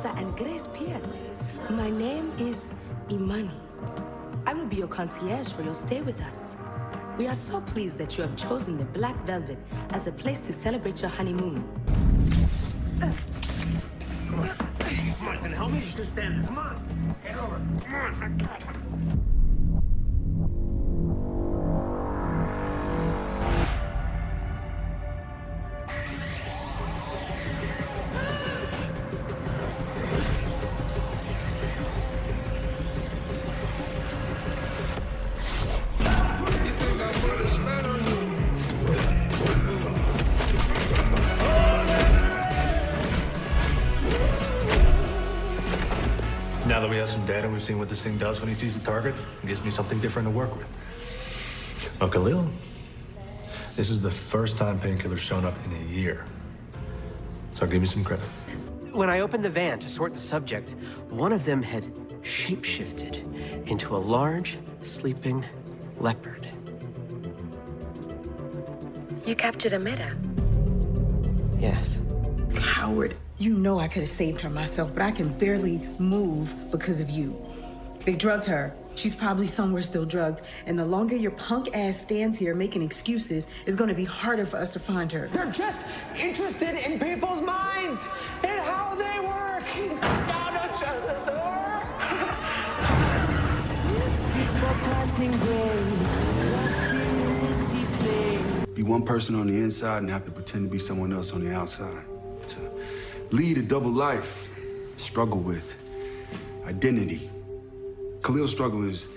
Rosa and Grace Pierce. My name is Imani. I will be your concierge for your stay with us. We are so pleased that you have chosen the Black Velvet as a place to celebrate your honeymoon. Come on, can you help me? Just stand there. Come on, get over. Come on. Now that we have some data, we've seen what this thing does when he sees a target. It gives me something different to work with. Oh, Khalil, this is the first time Painkiller's shown up in a year. So I'll give you some credit. When I opened the van to sort the subjects, one of them had shapeshifted into a large, sleeping leopard. You captured a meta. Yes. Coward. You know I could have saved her myself, but I can barely move because of you. They drugged her. She's probably somewhere still drugged. And the longer your punk ass stands here making excuses, it's gonna be harder for us to find her. They're just interested in people's minds and how they work. Now don't shut the door. Be one person on the inside and have to pretend to be someone else on the outside. To lead a double life, struggle with identity. Khalil's struggle is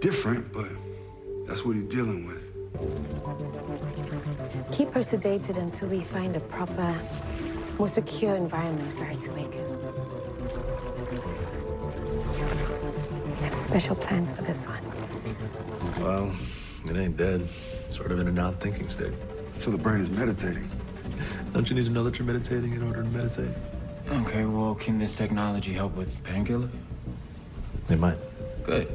different, but that's what he's dealing with. Keep her sedated until we find a proper, more secure environment for her to waken. I have special plans for this one. Well, it ain't dead. Sort of in a non-thinking state. So the brain is meditating. Don't you need to know that you're meditating in order to meditate? Okay, well, can this technology help with Painkiller? It might. Good.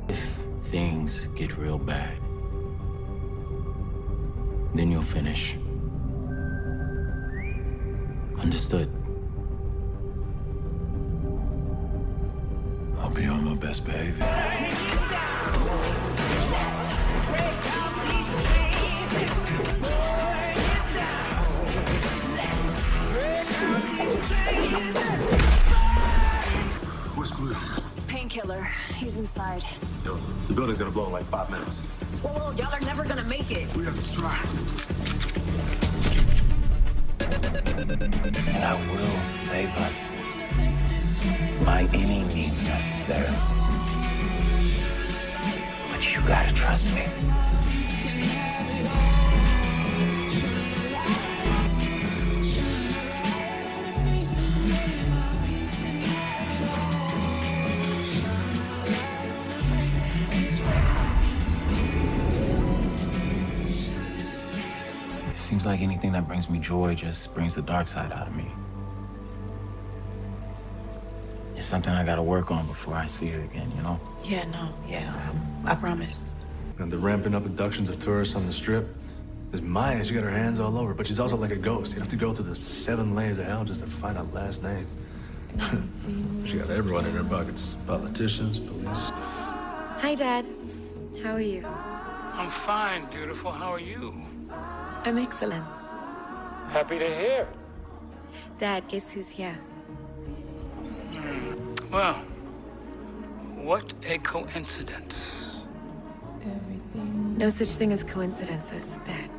If things get real bad, then you'll finish. Understood? I'll be on my best behavior. Where's Khalil? Painkiller. He's inside. Yo, the building's gonna blow in like 5 minutes. Whoa, y'all are never gonna make it. We have to try. And I will save us by any means necessary. But you gotta trust me. Seems like anything that brings me joy just brings the dark side out of me. It's something I gotta work on before I see her again, you know? Yeah, I promise. And the ramping up abductions of tourists on the strip. There's Maya, she got her hands all over, but she's also like a ghost. You have to go through the 7 layers of hell just to find out last name. She got everyone in her buckets. Politicians, police. Hi, Dad. How are you? I'm fine, beautiful. How are you? I'm excellent. Happy to hear. Dad, guess who's here? Well, what a coincidence. No such thing as coincidences, Dad.